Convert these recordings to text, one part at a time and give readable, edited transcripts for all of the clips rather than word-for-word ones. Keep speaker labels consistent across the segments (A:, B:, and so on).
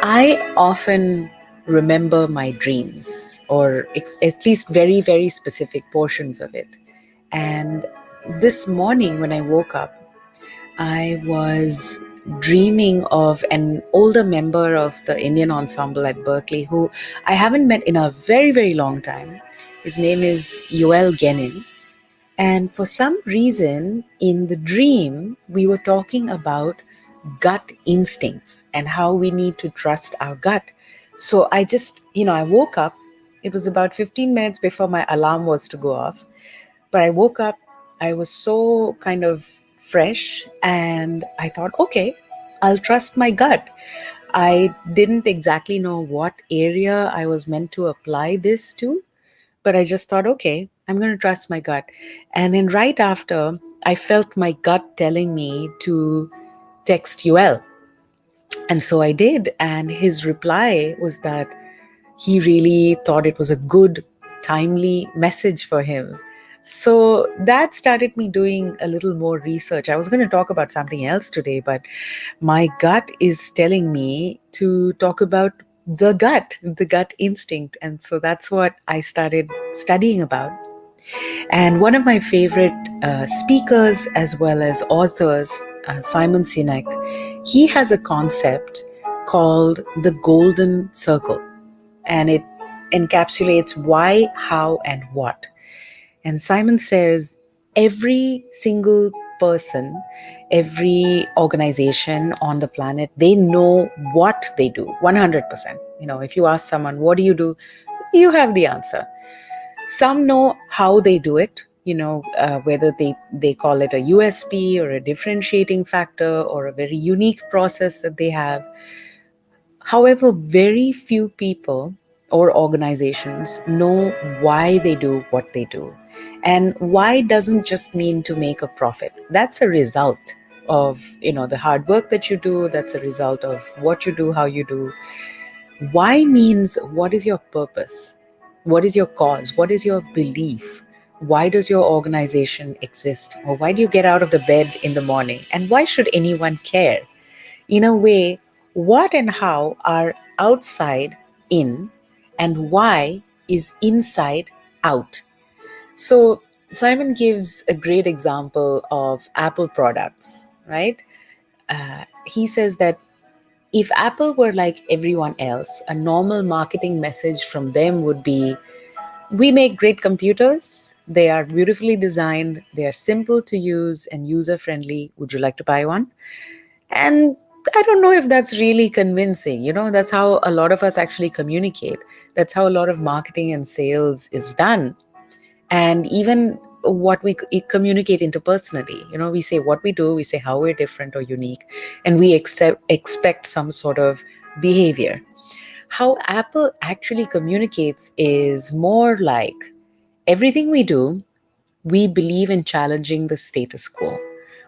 A: I often remember my dreams, or at least very, very specific portions of it. And this morning when I woke up, I was dreaming of an older member of the Indian Ensemble at Berklee who I haven't met in a very, very long time. His name is Yoel Genin. And for some reason, in the dream, we were talking about gut instincts and how we need to trust our gut. So I just, I woke up. It was about 15 minutes before my alarm was to go off. But I woke up, I was so kind of fresh, and I thought, okay, I'll trust my gut. I didn't exactly know what area I was meant to apply this to, but I just thought, okay, I'm going to trust my gut. And then right after, I felt my gut telling me to text UL. And so I did. And his reply was that he really thought it was a good, timely message for him. So that started me doing a little more research. I was going to talk about something else today, but my gut is telling me to talk about the gut instinct. And so that's what I started studying about. And one of my favorite speakers as well as authors, Simon Sinek, he has a concept called the golden circle, and it encapsulates why, how, and what. And Simon says every single person, every organization on the planet, they know what they do 100%. If you ask someone, what do? You have the answer. Some know how they do it, whether they call it a USP or a differentiating factor or a very unique process that they have. However, very few people or organizations know why they do what they do. And why doesn't just mean to make a profit. That's a result of, the hard work that you do. That's a result of what you do, how you do. Why means, what is your purpose? What is your cause? What is your belief? Why does your organization exist? Or why do you get out of the bed in the morning? And why should anyone care? In a way, what and how are outside in, and why is inside out. So Simon gives a great example of Apple products, right? He says that if Apple were like everyone else, a normal marketing message from them would be, we make great computers. They are beautifully designed. They are simple to use and user friendly. Would you like to buy one? And I don't know if that's really convincing. That's how a lot of us actually communicate. That's how a lot of marketing and sales is done. And even what we communicate interpersonally, we say what we do, we say how we're different or unique, and we expect some sort of behavior. How Apple actually communicates is more like, everything we do, we believe in challenging the status quo.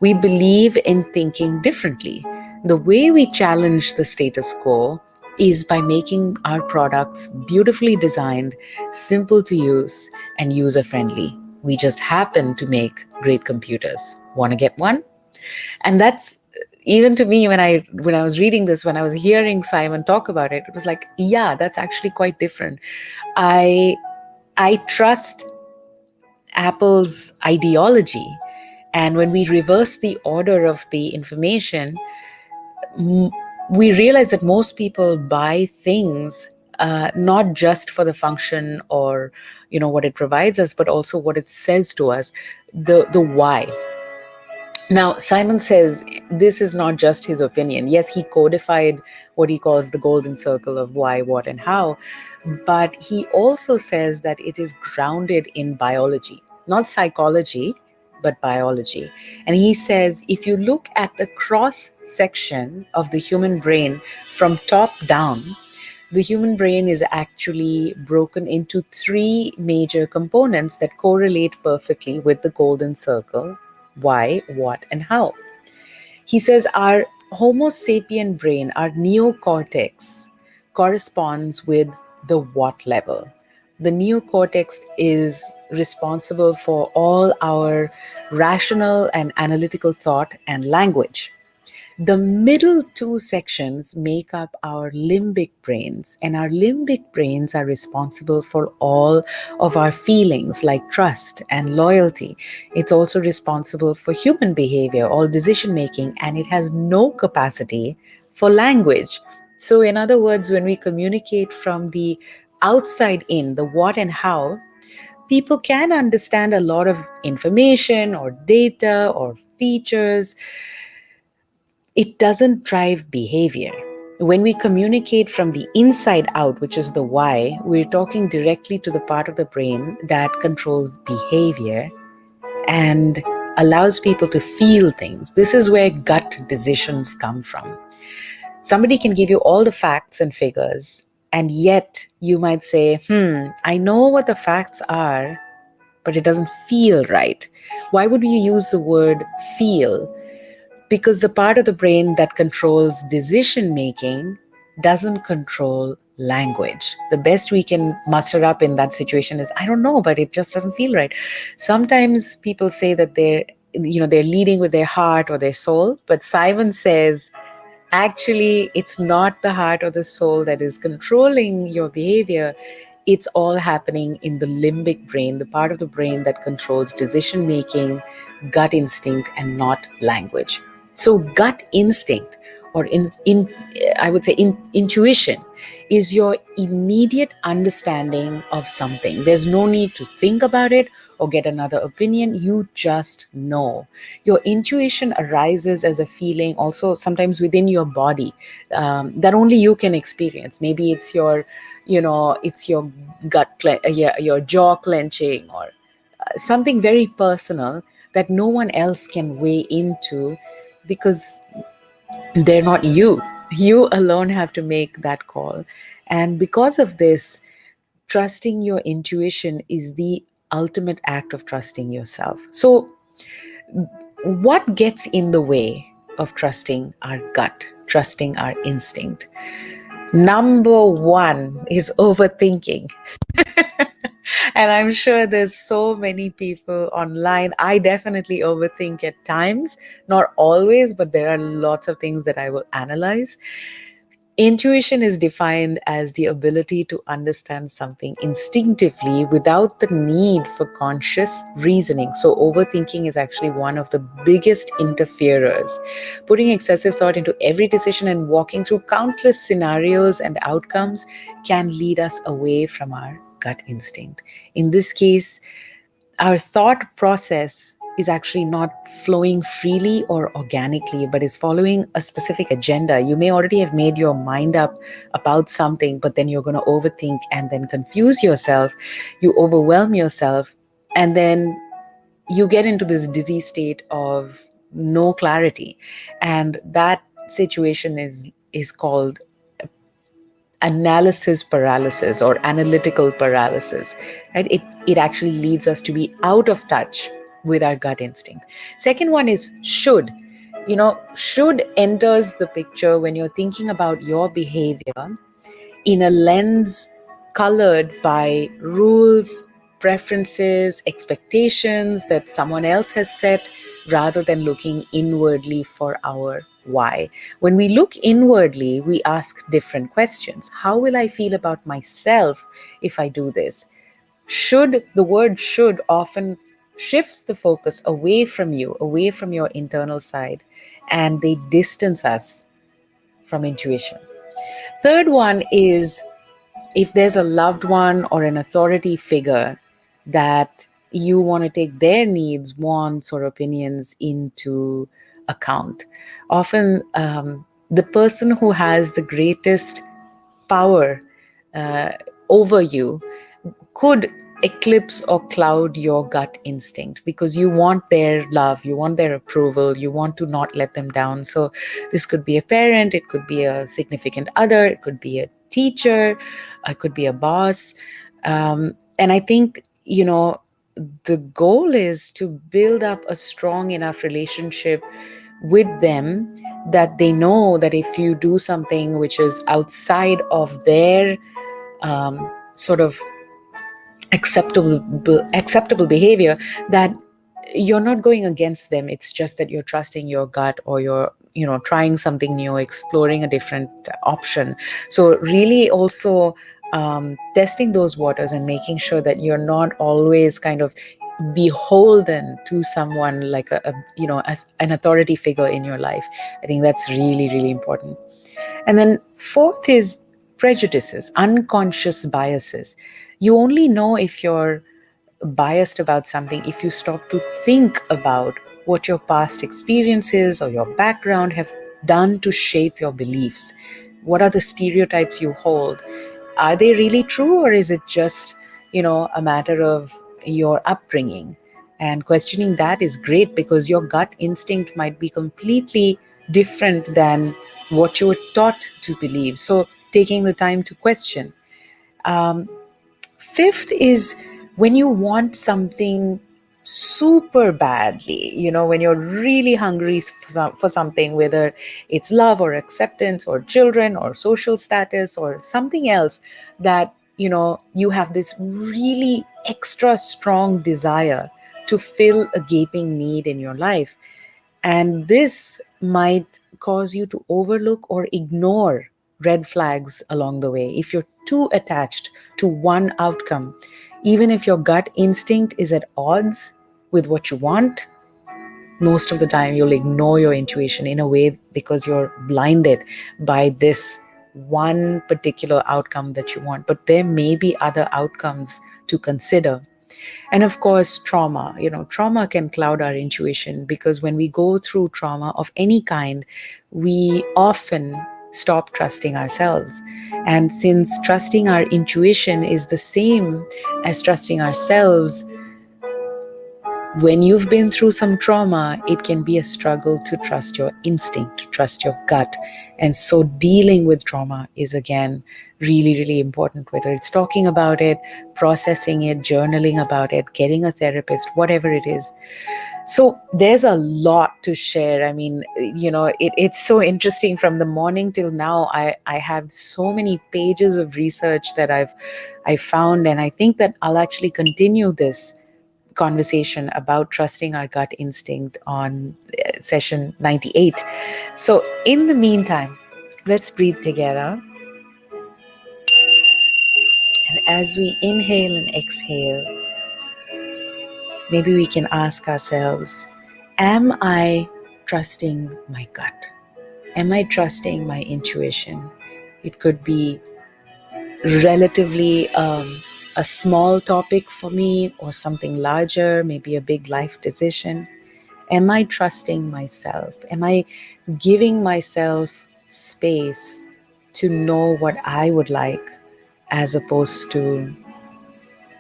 A: We believe in thinking differently. The way we challenge the status quo is by making our products beautifully designed, simple to use, and user friendly. We just happen to make great computers. Want to get one? And that's, even to me, when I was reading this, when I was hearing Simon talk about it, it was like, yeah, that's actually quite different. I trust Apple's ideology. And when we reverse the order of the information, we realize that most people buy things not just for the function or what it provides us, but also what it says to us, the why. Now, Simon says this is not just his opinion. Yes, he codified what he calls the golden circle of why, what, and how, but he also says that it is grounded in biology, not psychology, but biology. And he says, if you look at the cross section of the human brain from top down, the human brain is actually broken into three major components that correlate perfectly with the golden circle: why, what, and how. He says our Homo sapien brain, our neocortex, corresponds with the what level. The neocortex is responsible for all our rational and analytical thought and language. The middle two sections make up our limbic brains, and our limbic brains are responsible for all of our feelings like trust and loyalty. It's also responsible for human behavior, all decision making, and it has no capacity for language. So, in other words, when we communicate from the outside in, the what and how, people can understand a lot of information or data or features. It doesn't drive behavior. When we communicate from the inside out, which is the why, we're talking directly to the part of the brain that controls behavior and allows people to feel things. This is where gut decisions come from. Somebody can give you all the facts and figures, and yet you might say, I know what the facts are, but it doesn't feel right. Why would we use the word feel? Because the part of the brain that controls decision making doesn't control language. The best we can muster up in that situation is, I don't know, but it just doesn't feel right. Sometimes people say that they're leading with their heart or their soul, but Simon says actually it's not the heart or the soul that is controlling your behavior. It's all happening in the limbic brain, the part of the brain that controls decision making, gut instinct, and not language. So, gut instinct, or I would say intuition, is your immediate understanding of something. There's no need to think about it or get another opinion. You just know. Your intuition arises as a feeling, also sometimes within your body, that only you can experience. Maybe it's it's your your jaw clenching, or something very personal that no one else can weigh into, because they're not you. You alone have to make that call. And because of this, trusting your intuition is the ultimate act of trusting yourself. So, what gets in the way of trusting our gut, trusting our instinct? Number one is overthinking. And I'm sure there's so many people online. I definitely overthink at times, not always, but there are lots of things that I will analyze. Intuition is defined as the ability to understand something instinctively without the need for conscious reasoning. So, overthinking is actually one of the biggest interferers. Putting excessive thought into every decision and walking through countless scenarios and outcomes can lead us away from our gut instinct. In this case, our thought process is actually not flowing freely or organically, but is following a specific agenda. You may already have made your mind up about something, but then you're going to overthink and then confuse yourself. You overwhelm yourself, and then you get into this dizzy state of no clarity. And that situation is called analysis paralysis or analytical paralysis, right? It actually leads us to be out of touch with our gut instinct. Second one is should. Should enters the picture when you're thinking about your behavior in a lens colored by rules, preferences, expectations that someone else has set, rather than looking inwardly for our why. When we look inwardly, we ask different questions. How will I feel about myself if I do this? The word should often shifts the focus away from you, away from your internal side, and they distance us from intuition. Third one is if there's a loved one or an authority figure that you want to take their needs, wants, or opinions into account. Often, the person who has the greatest power uh, over you could eclipse or cloud your gut instinct, because you want their love, you want their approval, you want to not let them down. So this could be a parent, it could be a significant other, it could be a teacher, it could be a boss. And I think, the goal is to build up a strong enough relationship with them that they know that if you do something which is outside of their sort of acceptable behavior, that you're not going against them. It's just that you're trusting your gut or your trying something new, exploring a different option. So really also testing those waters and making sure that you're not always kind of beholden to someone like an authority figure in your life. I think that's really, really important. And then fourth is prejudices, unconscious biases. You only know if you're biased about something if you stop to think about what your past experiences or your background have done to shape your beliefs. What are the stereotypes you hold? Are they really true, or is it just, a matter of your upbringing? And questioning that is great, because your gut instinct might be completely different than what you were taught to believe. So taking the time to question. um, Fifth is when you want something super badly, when you're really hungry for something, whether it's love or acceptance or children or social status or something else, that, you have this really extra strong desire to fill a gaping need in your life. And this might cause you to overlook or ignore red flags along the way. If you're too attached to one outcome, even if your gut instinct is at odds with what you want, most of the time you'll ignore your intuition in a way because you're blinded by this one particular outcome that you want. But there may be other outcomes to consider. And of course, trauma can cloud our intuition, because when we go through trauma of any kind, we often stop trusting ourselves. And since trusting our intuition is the same as trusting ourselves, when you've been through some trauma, it can be a struggle to trust your instinct, to trust your gut. And so dealing with trauma is, again, really, really important, whether it's talking about it, processing it, journaling about it, getting a therapist, whatever it is. So there's a lot to share. I mean, it's so interesting. From the morning till now, I have so many pages of research that I found, and I think that I'll actually continue this conversation about trusting our gut instinct on session 98. So, in the meantime, let's breathe together. And as we inhale and exhale, maybe we can ask ourselves, am I trusting my gut? Am I trusting my intuition? It could be relatively a small topic for me, or something larger, maybe a big life decision. Am I trusting myself? Am I giving myself space to know what I would like, as opposed to,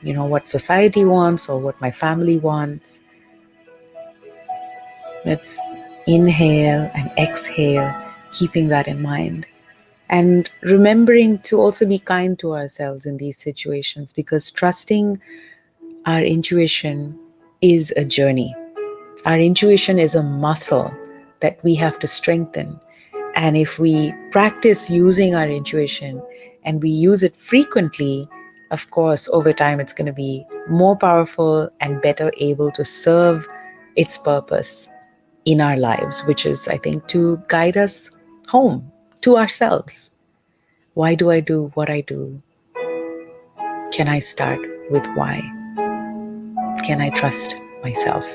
A: what society wants or what my family wants? Let's inhale and exhale, keeping that in mind. And remembering to also be kind to ourselves in these situations, because trusting our intuition is a journey. Our intuition is a muscle that we have to strengthen. And if we practice using our intuition and we use it frequently, of course, over time, it's going to be more powerful and better able to serve its purpose in our lives, which is, I think, to guide us home to ourselves. Why do I do what I do? Can I start with why? Can I trust myself?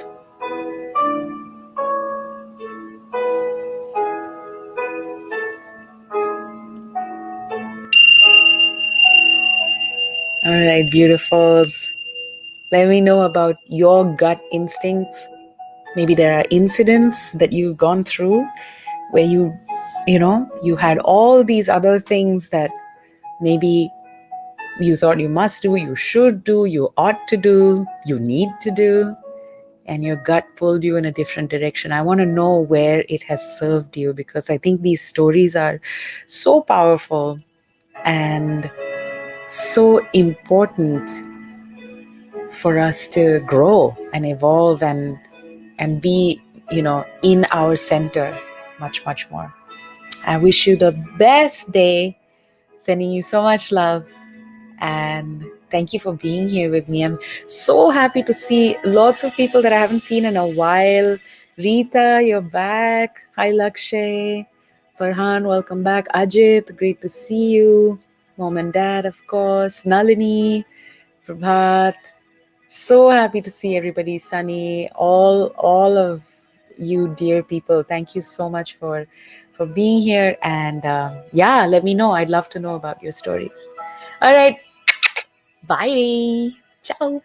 A: All right, beautifuls. Let me know about your gut instincts. Maybe there are incidents that you've gone through where you had all these other things that maybe you thought you must do, you should do, you ought to do, you need to do, and your gut pulled you in a different direction. I want to know where it has served you, because I think these stories are so powerful and so important for us to grow and evolve and be, in our center much, much more. I wish you the best day. Sending you so much love. And thank you for being here with me. I'm so happy to see lots of people that I haven't seen in a while. Rita, you're back. Hi, Lakshay. Farhan, welcome back. Ajit, great to see you. Mom and dad, of course. Nalini, Prabhat. So happy to see everybody. Sunny, all of you dear people. Thank you so much for being here. And yeah, let me know. I'd love to know about your stories. All right. Bye. Ciao.